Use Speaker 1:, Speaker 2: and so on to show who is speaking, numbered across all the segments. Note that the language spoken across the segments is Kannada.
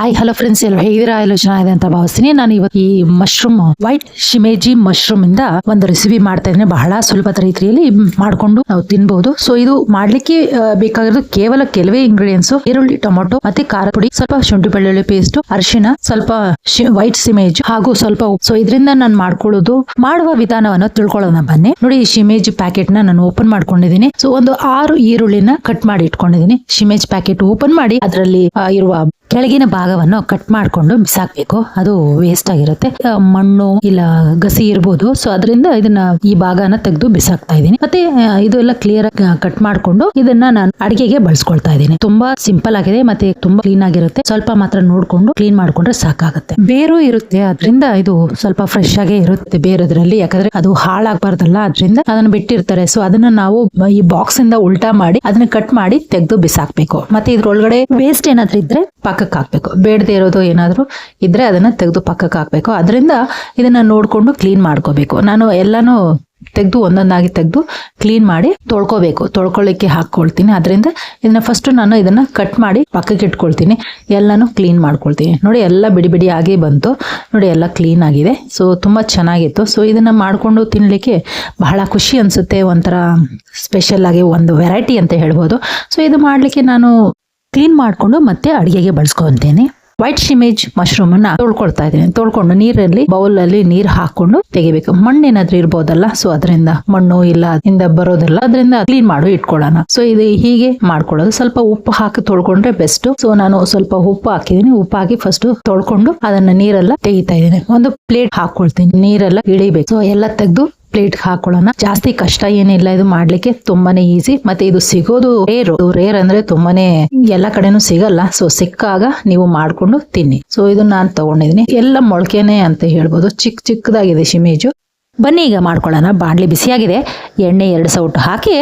Speaker 1: ಹಾಯ್ ಹಲೋ ಫ್ರೆಂಡ್ಸ್, ಎಲ್ಲ ಹೇಗಿದ್ದೀರಾ? ಎಲ್ಲ ಚೆನ್ನಾಗಿದೆ ಅಂತ ಭಾವಿಸ್ತೀನಿ. ನಾನು ಇವತ್ತು ಈ ಮಶ್ರೂಮ್ ವೈಟ್ ಶಿಮೇಜಿ ಮಶ್ರೂಮ್ ಇಂದ ಒಂದು ರೆಸಿಪಿ ಮಾಡ್ತಾ ಇದ್ದೀನಿ. ಬಹಳ ಸುಲಭದ ರೀತಿಯಲ್ಲಿ ಮಾಡ್ಕೊಂಡು ನಾವು ತಿನ್ಬಹುದು. ಸೊ ಇದು ಮಾಡ್ಲಿಕ್ಕೆ ಬೇಕಾಗಿರೋದು ಕೇವಲ ಕೆಲವೇ ಇಂಗ್ರೀಡಿಯೆಂಟ್ಸ್: ಈರುಳ್ಳಿ, ಟೊಮೊಟೊ, ಮತ್ತೆ ಖಾರ ಪುಡಿ, ಸ್ವಲ್ಪ ಶುಂಠಿ ಬೆಳ್ಳುಳ್ಳಿ ಪೇಸ್ಟ್, ಅರಿಶಿನ, ಸ್ವಲ್ಪ ವೈಟ್ ಶಿಮೇಜ್ ಹಾಗೂ ಸ್ವಲ್ಪ ಉಪ್ಪು. ಸೊ ಇದರಿಂದ ನಾನು ಮಾಡ್ಕೊಳ್ಳೋದು ಮಾಡುವ ವಿಧಾನವನ್ನು ತಿಳ್ಕೊಳ್ಳೋಣ ಬನ್ನಿ. ನೋಡಿ, ಈ ಶಿಮೇಜ್ ಪ್ಯಾಕೆಟ್ ನಾನು ಓಪನ್ ಮಾಡ್ಕೊಂಡಿದ್ದೀನಿ. ಸೊ ಒಂದು 6 ಈರುಳ್ಳಿನ ಕಟ್ ಮಾಡಿ ಇಟ್ಕೊಂಡಿದ್ದೀನಿ. ಶಿಮೇಜ್ ಪ್ಯಾಕೆಟ್ ಓಪನ್ ಮಾಡಿ ಅದರಲ್ಲಿ ಇರುವ ಕೆಳಗಿನ ಭಾಗವನ್ನು ಕಟ್ ಮಾಡ್ಕೊಂಡು ಬಿಸಾಕ್ಬೇಕು. ಅದು ವೇಸ್ಟ್ ಆಗಿರುತ್ತೆ, ಮಣ್ಣು ಇಲ್ಲ ಗಸಿ ಇರ್ಬೋದು. ಸೊ ಅದರಿಂದ ಇದನ್ನ ಈ ಭಾಗನ ತೆಗೆದು ಬಿಸಾಕ್ತಾ ಇದ್ದೀನಿ. ಮತ್ತೆ ಇದೆಲ್ಲ ಕ್ಲಿಯರ್ ಕಟ್ ಮಾಡ್ಕೊಂಡು ಇದನ್ನ ನಾನು ಅಡಿಗೆಗೆ ಬಳಸ್ಕೊಳ್ತಾ ಇದ್ದೀನಿ. ತುಂಬಾ ಸಿಂಪಲ್ ಆಗಿದೆ ಮತ್ತೆ ತುಂಬಾ ಕ್ಲೀನ್ ಆಗಿರುತ್ತೆ. ಸ್ವಲ್ಪ ಮಾತ್ರ ನೋಡ್ಕೊಂಡು ಕ್ಲೀನ್ ಮಾಡ್ಕೊಂಡ್ರೆ ಸಾಕಾಗುತ್ತೆ. ಬೇರು ಇರುತ್ತೆ, ಅದರಿಂದ ಇದು ಸ್ವಲ್ಪ ಫ್ರೆಶ್ ಆಗೇ ಇರುತ್ತೆ ಬೇರೆದ್ರಲ್ಲಿ, ಯಾಕಂದ್ರೆ ಅದು ಹಾಳಾಗಬಾರ್ದಲ್ಲ, ಅದರಿಂದ ಅದನ್ನ ಬಿಟ್ಟಿರ್ತಾರೆ. ಸೊ ಅದನ್ನ ನಾವು ಈ ಬಾಕ್ಸ್ ಇಂದ ಉಲ್ಟಾ ಮಾಡಿ ಅದನ್ನ ಕಟ್ ಮಾಡಿ ತೆಗೆದು ಬಿಸಾಕ್ಬೇಕು. ಮತ್ತೆ ಇದ್ರೊಳಗಡೆ ವೇಸ್ಟ್ ಏನಾದ್ರೂ ಇದ್ರೆ ಪಕ್ಕಕ್ಕೆ ಹಾಕ್ಬೇಕು. ಬೇಡದೆ ಇರೋದು ಏನಾದ್ರು ಇದ್ರೆ ಅದನ್ನ ತೆಗೆದು ಪಕ್ಕಕ್ಕೆ ಹಾಕ್ಬೇಕು. ಅದರಿಂದ ಇದನ್ನ ನೋಡ್ಕೊಂಡು ಕ್ಲೀನ್ ಮಾಡ್ಕೋಬೇಕು. ನಾನು ಎಲ್ಲಾನು ತೆಗೆದು ಒಂದೊಂದಾಗಿ ತೆಗೆದು ಕ್ಲೀನ್ ಮಾಡಿ ತೊಳ್ಕೊಬೇಕು. ತೊಳ್ಕೊಳ್ಳಿಕ್ಕೆ ಹಾಕೊಳ್ತೀನಿ. ಅದರಿಂದ ಇದನ್ನ ಫಸ್ಟ್ ನಾನು ಇದನ್ನ ಕಟ್ ಮಾಡಿ ಪಕ್ಕಕ್ಕೆ ಇಟ್ಕೊಳ್ತೀನಿ. ಎಲ್ಲಾನು ಕ್ಲೀನ್ ಮಾಡ್ಕೊಳ್ತೀನಿ. ನೋಡಿ, ಎಲ್ಲ ಬಿಡಿ ಬಿಡಿ ಆಗಿ ಬಂತು. ನೋಡಿ, ಎಲ್ಲ ಕ್ಲೀನ್ ಆಗಿದೆ. ಸೊ ತುಂಬಾ ಚೆನ್ನಾಗಿತ್ತು. ಸೊ ಇದನ್ನ ಮಾಡ್ಕೊಂಡು ತಿನ್ಲಿಕ್ಕೆ ಬಹಳ ಖುಷಿ ಅನ್ಸುತ್ತೆ. ಒಂಥರ ಸ್ಪೆಷಲ್ ಆಗಿ ಒಂದು ವೆರೈಟಿ ಅಂತ ಹೇಳ್ಬೋದು. ಸೊ ಇದು ಮಾಡ್ಲಿಕ್ಕೆ ನಾನು ಕ್ಲೀನ್ ಮಾಡ್ಕೊಂಡು ಮತ್ತೆ ಅಡಿಗೆಗೆ ಬಳಸ್ಕೊಂತೀನಿ. ವೈಟ್ ಶಿಮೇಜ್ ಮಶ್ರೂಮ್ ಅನ್ನ ತೊಳ್ಕೊಳ್ತಾ ಇದ್ದೀನಿ. ತೊಳ್ಕೊಂಡು ನೀರಲ್ಲಿ ಬೌಲ್ ಅಲ್ಲಿ ನೀರ್ ಹಾಕೊಂಡು ತೆಗಿಬೇಕು. ಮಣ್ಣೇನಾದ್ರೂ ಇರ್ಬೋದಲ್ಲ, ಸೊ ಅದರಿಂದ ಮಣ್ಣು ಇಲ್ಲ ಇಂದ ಬರೋದಿಲ್ಲ, ಅದರಿಂದ ಕ್ಲೀನ್ ಮಾಡಿ ಇಟ್ಕೊಳ್ಳೋಣ. ಸೊ ಇದು ಹೀಗೆ ಮಾಡ್ಕೊಳ್ಳೋದು. ಸ್ವಲ್ಪ ಉಪ್ಪು ಹಾಕಿ ತೊಳ್ಕೊಂಡ್ರೆ ಬೆಸ್ಟ್. ಸೊ ನಾನು ಸ್ವಲ್ಪ ಉಪ್ಪು ಹಾಕಿದೀನಿ. ಉಪ್ಪು ಹಾಕಿ ಫಸ್ಟ್ ತೊಳ್ಕೊಂಡು ಅದನ್ನ ನೀರೆಲ್ಲ ತೆಗಿತಾ ಇದ್ದೀನಿ. ಒಂದು ಪ್ಲೇಟ್ ಹಾಕೊಳ್ತೀನಿ. ನೀರೆಲ್ಲ ಇಳಿಬೇಕು. ಸೊ ಎಲ್ಲ ತೆಗೆದು ಪ್ಲೇಟ್ ಹಾಕೊಳ್ಳೋಣ. ಜಾಸ್ತಿ ಕಷ್ಟ ಏನಿಲ್ಲ, ಇದು ಮಾಡ್ಲಿಕ್ಕೆ ತುಂಬಾನೇ ಈಸಿ. ಮತ್ತೆ ಇದು ಸಿಗೋದು ರೇರ್ ಅಂದ್ರೆ ತುಂಬಾನೇ ಎಲ್ಲಾ ಕಡೆನೂ ಸಿಗಲ್ಲ. ಸೊ ಸಿಕ್ಕಾಗ ನೀವು ಮಾಡ್ಕೊಂಡು ತಿನ್ನಿ. ಸೊ ಇದನ್ನ ನಾನು ತಗೊಂಡಿದೀನಿ. ಎಲ್ಲ ಮೊಳಕೆನೆ ಅಂತ ಹೇಳ್ಬೋದು. ಚಿಕ್ಕದಾಗಿದೆ ಶಿಮೇಜು. ಬನ್ನಿ ಈಗ ಮಾಡ್ಕೊಳ್ಳೋಣ. ಬಾಣ್ಲಿ ಬಿಸಿಯಾಗಿದೆ. ಎಣ್ಣೆ 2 ಸೌಟು ಹಾಕಿ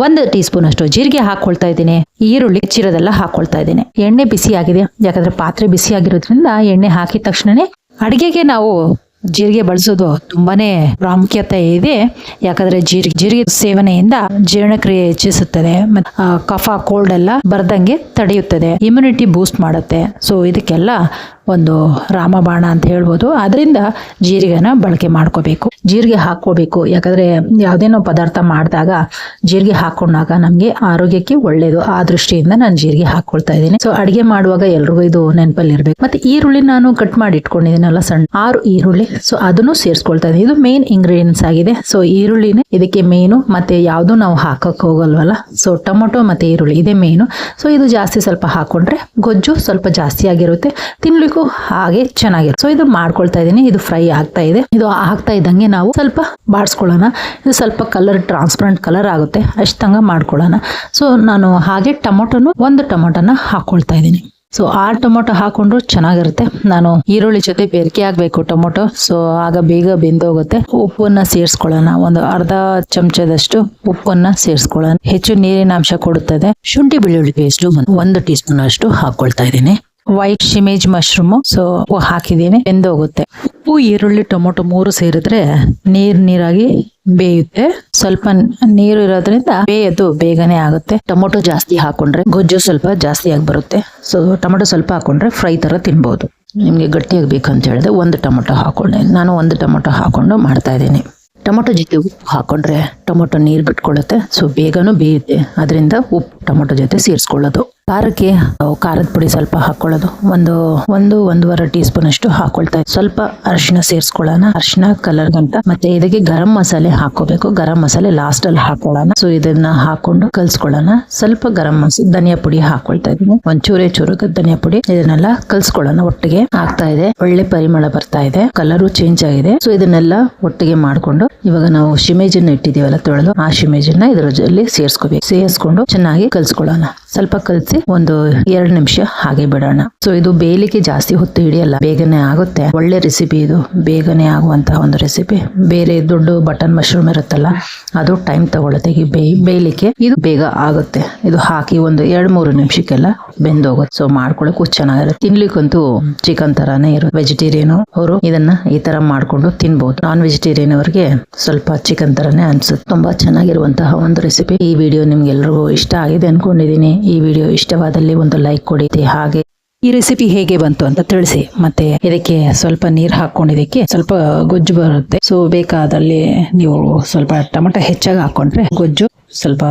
Speaker 1: 1 ಟೀ ಸ್ಪೂನ್ ಅಷ್ಟು ಜೀರಿಗೆ ಹಾಕೊಳ್ತಾ ಇದ್ದೀನಿ. ಈರುಳ್ಳಿ ಹೆಚ್ಚಿರೋದೆಲ್ಲ ಹಾಕೊಳ್ತಾ ಇದ್ದೀನಿ. ಎಣ್ಣೆ ಬಿಸಿ ಆಗಿದೆ, ಯಾಕಂದ್ರೆ ಪಾತ್ರೆ ಬಿಸಿ ಆಗಿರೋದ್ರಿಂದ ಎಣ್ಣೆ ಹಾಕಿದ ತಕ್ಷಣನೇ ಅಡಿಗೆಗೆ ನಾವು ಜೀರಿಗೆ ಬಳಸೋದು ತುಂಬಾನೇ ಪ್ರಾಮುಖ್ಯತೆ ಇದೆ. ಯಾಕಂದ್ರೆ ಜೀರಿಗೆ ಸೇವನೆಯಿಂದ ಜೀರ್ಣಕ್ರಿಯೆ ಹೆಚ್ಚಿಸುತ್ತದೆ, ಕಫ ಕೋಲ್ಡ್ ಎಲ್ಲ ಬರ್ದಂಗೆ ತಡೆಯುತ್ತದೆ, ಇಮ್ಯುನಿಟಿ ಬೂಸ್ಟ್ ಮಾಡುತ್ತೆ. ಸೊ ಇದಕ್ಕೆಲ್ಲ ಒಂದು ರಾಮಬಾಣ ಅಂತ ಹೇಳ್ಬೋದು. ಅದರಿಂದ ಜೀರಿಗೆನ ಬಳಕೆ ಮಾಡ್ಕೋಬೇಕು. ಜೀರಿಗೆ ಹಾಕೋಬೇಕು, ಯಾಕಂದ್ರೆ ಯಾವ್ದೇನೋ ಪದಾರ್ಥ ಮಾಡಿದಾಗ ಜೀರಿಗೆ ಹಾಕೊಂಡಾಗ ನಮ್ಗೆ ಆರೋಗ್ಯಕ್ಕೆ ಒಳ್ಳೇದು. ಆ ದೃಷ್ಟಿಯಿಂದ ನಾನು ಜೀರಿಗೆ ಹಾಕೊಳ್ತಾ ಇದ್ದೀನಿ. ಸೊ ಅಡಿಗೆ ಮಾಡುವಾಗ ಎಲ್ರಿಗೂ ಇದು ನೆನಪಲ್ಲಿ ಇರ್ಬೇಕು. ಮತ್ತೆ ಈರುಳ್ಳಿ ನಾನು ಕಟ್ ಮಾಡಿ ಇಟ್ಕೊಂಡಿದ್ದೀನಲ್ಲ, ಸಣ್ಣ 6 ಈರುಳ್ಳಿ. ಸೊ ಅದನ್ನು ಸೇರಿಸ್ಕೊಳ್ತಾ ಇದ್ದೀನಿ. ಇದು ಮೇನ್ ಇಂಗ್ರೀಡಿಯೆಂಟ್ಸ್ ಆಗಿದೆ. ಸೊ ಈರುಳ್ಳಿನೇ ಇದಕ್ಕೆ ಮೇನು. ಮತ್ತೆ ಯಾವ್ದು ನಾವು ಹಾಕಕ್ ಹೋಗಲ್ವಲ್ಲ. ಸೊ ಟೊಮೊಟೊ ಮತ್ತೆ ಈರುಳ್ಳಿ ಇದೇ ಮೇನು. ಸೊ ಇದು ಜಾಸ್ತಿ ಸ್ವಲ್ಪ ಹಾಕೊಂಡ್ರೆ ಗೊಜ್ಜು ಸ್ವಲ್ಪ ಜಾಸ್ತಿ ಆಗಿರುತ್ತೆ, ತಿನ್ಲಿಕ್ಕೂ ಹಾಗೆ ಚೆನ್ನಾಗಿರುತ್ತೆ. ಸೊ ಇದು ಮಾಡ್ಕೊಳ್ತಾ ಇದ್ದೀನಿ. ಇದು ಫ್ರೈ ಆಗ್ತಾ ಇದೆ. ಇದು ಆಗ್ತಾ ಇದ್ದಂಗೆ ನಾವು ಸ್ವಲ್ಪ ಬಾಡಿಸ್ಕೊಳ್ಳೋಣ. ಇದು ಸ್ವಲ್ಪ ಕಲರ್ ಟ್ರಾನ್ಸ್ಪರೆಂಟ್ ಕಲರ್ ಆಗುತ್ತೆ, ಅಷ್ಟಂಗ ಮಾಡ್ಕೊಳ್ಳೋಣ. ಸೊ ನಾನು ಹಾಗೆ ಟೊಮೊಟೊನು 1 ಟೊಮೊಟೊನ ಹಾಕೊಳ್ತಾ ಇದ್ದೀನಿ. ಸೊ 6 ಟೊಮೊಟೊ ಹಾಕೊಂಡ್ರು ಚೆನ್ನಾಗಿರುತ್ತೆ. ನಾನು ಈರುಳ್ಳಿ ಜೊತೆ ಬೆರಕೆ ಆಗ್ಬೇಕು ಟೊಮೊಟೊ. ಸೊ ಆಗ ಬೇಗ ಬೆಂದೋಗುತ್ತೆ. ಉಪ್ಪನ್ನ ಸೇರಿಸ್ಕೊಳ್ಳೋಣ. ಒಂದು ಅರ್ಧ ಚಮಚದಷ್ಟು ಉಪ್ಪನ್ನ ಸೇರಿಸ್ಕೊಳ್ಳೋಣ. ಹೆಚ್ಚು ನೀರಿನ ಅಂಶ ಕೊಡುತ್ತದೆ. ಶುಂಠಿ ಬೆಳ್ಳುಳ್ಳಿ ಪೇಸ್ಟ್ 1 ಟೀ ಸ್ಪೂನ್ ಅಷ್ಟು ಹಾಕೊಳ್ತಾ ಇದ್ದೀನಿ. ವೈಟ್ ಶಿಮೇಜ್ ಮಶ್ರೂಮ್ ಸೊ ಹಾಕಿದ್ದೀನಿ, ಬೆಂದೋಗುತ್ತೆ. ಉಪ್ಪು, ಈರುಳ್ಳಿ, ಟೊಮೊಟೊ 3 ಸೇರಿದ್ರೆ ನೀರಾಗಿ ಬೇಯುತ್ತೆ. ಸ್ವಲ್ಪ ನೀರು ಇರೋದ್ರಿಂದ ಬೇಯೋದು ಬೇಗನೆ ಆಗುತ್ತೆ. ಟೊಮೊಟೊ ಜಾಸ್ತಿ ಹಾಕೊಂಡ್ರೆ ಗೊಜ್ಜು ಸ್ವಲ್ಪ ಜಾಸ್ತಿ ಆಗಿ ಬರುತ್ತೆ. ಸೊ ಟೊಮೊಟೊ ಸ್ವಲ್ಪ ಹಾಕೊಂಡ್ರೆ ಫ್ರೈ ತರ ತಿನ್ಬಹುದು. ನಿಮ್ಗೆ ಗಟ್ಟಿಯಾಗಿ ಬೇಕಂತ ಹೇಳಿದ್ರೆ 1 ಟೊಮೊಟೊ ಹಾಕೊಂಡೆ. ನಾನು 1 ಟೊಮೊಟೊ ಹಾಕೊಂಡು ಮಾಡ್ತಾ ಇದ್ದೀನಿ. ಟೊಮೊಟೊ ಜೊತೆ ಉಪ್ಪು ಹಾಕೊಂಡ್ರೆ ಟೊಮೊಟೊ ನೀರು ಬಿಟ್ಕೊಳ್ಳುತ್ತೆ. ಸೊ ಬೇಗನೂ ಬೇಯುತ್ತೆ. ಅದರಿಂದ ಉಪ್ಪು ಟೊಮೊಟೊ ಜೊತೆ ಸೇರಿಸ್ಕೊಳ್ಳೋದು. ಖಾರಕ್ಕೆ ಖಾರದ ಪುಡಿ ಸ್ವಲ್ಪ ಹಾಕೊಳ್ಳೋದು. 1.5 ಟೀ ಸ್ಪೂನ್ ಅಷ್ಟು ಹಾಕೊಳ್ತಾ ಇದ್ದೀನಿ. ಸ್ವಲ್ಪ ಅರಿಶಿನ ಸೇರಿಸ್ಕೊಳ್ಳೋಣ, ಅರಿಶಿನ ಕಲರ್ ಗಂಟ. ಮತ್ತೆ ಇದಕ್ಕೆ ಗರಂ ಮಸಾಲೆ ಹಾಕೋಬೇಕು. ಗರಂ ಮಸಾಲೆ ಲಾಸ್ಟ್ ಅಲ್ಲಿ ಹಾಕೊಳ್ಳೋಣ. ಸೊ ಇದನ್ನ ಹಾಕೊಂಡು ಕಲ್ಸ್ಕೊಳ್ಳೋಣ. ಸ್ವಲ್ಪ ಗರಂ ಮಸಾಲೆ, ಧನಿಯಾ ಪುಡಿ ಹಾಕೊಳ್ತಾ ಇದ್ದೀನಿ. ಚೂರು ಧನಿಯಾ ಪುಡಿ. ಇದನ್ನೆಲ್ಲ ಕಲ್ಸ್ಕೊಳ್ಳೋಣ. ಒಟ್ಟಿಗೆ ಆಗ್ತಾ ಇದೆ. ಒಳ್ಳೆ ಪರಿಮಳ ಬರ್ತಾ ಇದೆ. ಕಲರು ಚೇಂಜ್ ಆಗಿದೆ. ಸೊ ಇದನ್ನೆಲ್ಲ ಒಟ್ಟಿಗೆ ಮಾಡ್ಕೊಂಡು ಇವಾಗ ನಾವು ಶಿಮೇಜನ್ನ ಇಟ್ಟಿದೀವಲ್ಲ ತೊಳೆದು, ಆ ಶಿಮೇಜನ್ನ ಇದರಲ್ಲಿ ಸೇರಿಸ್ಕೊಂಡು ಚೆನ್ನಾಗಿ ಕಲ್ಸ್ಕೊಳ್ಳೋಣ. ಸ್ವಲ್ಪ ಕಲ್ಸಿ ಒಂದು 2 ನಿಮಿಷ ಹಾಗೆ ಬಿಡೋಣ. ಸೊ ಇದು ಬೇಯಲಿಕ್ಕೆ ಜಾಸ್ತಿ ಹೊತ್ತು ಹಿಡಿಯಲ್ಲ, ಬೇಗನೆ ಆಗುತ್ತೆ. ಒಳ್ಳೆ ರೆಸಿಪಿ ಇದು, ಬೇಗನೆ ಆಗುವಂತಹ ಒಂದು ರೆಸಿಪಿ. ಬೇರೆ ದೊಡ್ಡ ಬಟನ್ ಮಶ್ರೂಮ್ ಇರುತ್ತಲ್ಲ, ಅದು ಟೈಮ್ ತಗೊಳುತ್ತೆ ಬೇಯಲಿಕ್ಕೆ. ಇದು ಬೇಗ ಆಗುತ್ತೆ. ಇದು ಹಾಕಿ ಒಂದು 2-3 ನಿಮಿಷಕ್ಕೆಲ್ಲ ಬೆಂದೋಗುತ್ತೆ. ಸೊ ಮಾಡ್ಕೊಳಕ್ಕೂ ಚೆನ್ನಾಗಿರುತ್ತೆ. ತಿನ್ಲಿಕ್ಕಂತೂ ಚಿಕನ್ ತರಾನೇ ಇರುತ್ತೆ. ವೆಜಿಟೇರಿಯನ್ ಅವರು ಇದನ್ನ ಈ ತರ ಮಾಡ್ಕೊಂಡು ತಿನ್ಬಹುದು. ನಾನ್ ವೆಜಿಟೇರಿಯನ್ ಅವರಿಗೆ ಸ್ವಲ್ಪ ಚಿಕನ್ ತರಾನೇ ಅನ್ಸುತ್ತೆ. ತುಂಬಾ ಚೆನ್ನಾಗಿರುವಂತಹ ಒಂದು ರೆಸಿಪಿ. ಈ ವಿಡಿಯೋ ನಿಮ್ಗೆಲ್ರಿಗೂ ಇಷ್ಟ ಆಗಿದೆ ಅನ್ಕೊಂಡಿದೀನಿ. ಈ ವಿಡಿಯೋ ಇಷ್ಟವಾದಲ್ಲಿ ಒಂದು ಲೈಕ್ ಕೊಡಿ. ಹಾಗೆ ಈ ರೆಸಿಪಿ ಹೇಗೆ ಬಂತು ಅಂತ ತಿಳಿಸಿ. ಮತ್ತೆ ಇದಕ್ಕೆ ಸ್ವಲ್ಪ ನೀರು ಹಾಕೊಂಡು ಇದಕ್ಕೆ ಸ್ವಲ್ಪ ಗೊಜ್ಜು ಬರುತ್ತೆ. ಸೊ ಬೇಕಾದಲ್ಲಿ ನೀವು ಸ್ವಲ್ಪ ಟೊಮೆಟೊ ಹೆಚ್ಚಾಗಿ ಹಾಕೊಂಡ್ರೆ ಗೊಜ್ಜು ಸ್ವಲ್ಪ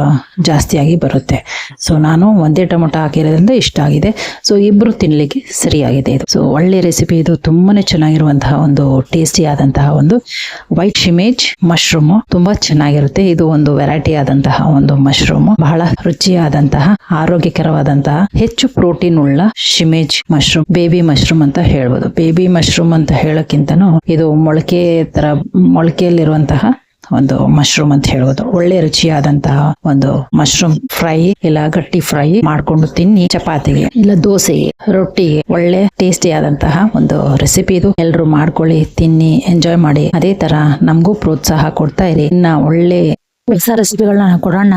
Speaker 1: ಜಾಸ್ತಿಯಾಗಿ ಬರುತ್ತೆ. ಸೊ ನಾನು ಒಂದೇ ಟೊಮೆಟೊ ಹಾಕಿರೋದ್ರಿಂದ ಇಷ್ಟ ಆಗಿದೆ. ಸೊ ಇಬ್ರು ತಿನ್ಲಿಕ್ಕೆ ಸರಿಯಾಗಿದೆ ಇದು. ಸೊ ಒಳ್ಳೆ ರೆಸಿಪಿ ಇದು. ತುಂಬಾನೇ ಚೆನ್ನಾಗಿರುವಂತಹ ಒಂದು ಟೇಸ್ಟಿ ಆದಂತಹ ಒಂದು ವೈಟ್ ಶಿಮೇಜ್ ಮಶ್ರೂಮ್ ತುಂಬಾ ಚೆನ್ನಾಗಿರುತ್ತೆ. ಇದು ಒಂದು ವೆರೈಟಿ ಆದಂತಹ ಒಂದು ಮಶ್ರೂಮ್, ಬಹಳ ರುಚಿಯಾದಂತಹ ಆರೋಗ್ಯಕರವಾದಂತಹ ಹೆಚ್ಚು ಪ್ರೋಟೀನ್ ಉಳ್ಳ ಶಿಮೇಜ್ ಮಶ್ರೂಮ್, ಬೇಬಿ ಮಶ್ರೂಮ್ ಅಂತ ಹೇಳ್ಬೋದು. ಬೇಬಿ ಮಶ್ರೂಮ್ ಅಂತ ಹೇಳೋಕ್ಕಿಂತನೂ ಇದು ಮೊಳಕೆಯಲ್ಲಿರುವಂತಹ ಒಂದು ಮಶ್ರೂಮ್ ಅಂತ ಹೇಳ್ಬೋದು. ಒಳ್ಳೆ ರುಚಿಯಾದಂತಹ ಒಂದು ಮಶ್ರೂಮ್ ಫ್ರೈ ಇಲ್ಲ ಗಟ್ಟಿ ಫ್ರೈ ಮಾಡ್ಕೊಂಡು ತಿನ್ನಿ, ಚಪಾತಿಗೆ ಇಲ್ಲ ದೋಸೆಗೆ, ರೊಟ್ಟಿಗೆ ಒಳ್ಳೆ ಟೇಸ್ಟಿ ಆದಂತಹ ಒಂದು ರೆಸಿಪಿ ಇದು. ಎಲ್ರು ಮಾಡ್ಕೊಳ್ಳಿ, ತಿನ್ನಿ, ಎಂಜಾಯ್ ಮಾಡಿ. ಅದೇ ತರ ನಮಗೂ ಪ್ರೋತ್ಸಾಹ ಕೊಡ್ತಾ ಇರಿ. ಇನ್ನ ಒಳ್ಳೆ ಹೊಸ ರೆಸಿಪಿಗಳನ್ನ ಕೊಡೋಣ.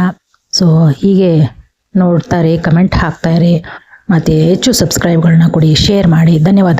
Speaker 1: ಸೊ ಹೀಗೆ ನೋಡ್ತಾ ಇರಿ, ಕಮೆಂಟ್ ಹಾಕ್ತಾ ಇರಿ, ಮತ್ತೆ ಹೆಚ್ಚು ಸಬ್ಸ್ಕ್ರೈಬ್ಗಳನ್ನ ಕೊಡಿ, ಶೇರ್ ಮಾಡಿ. ಧನ್ಯವಾದ.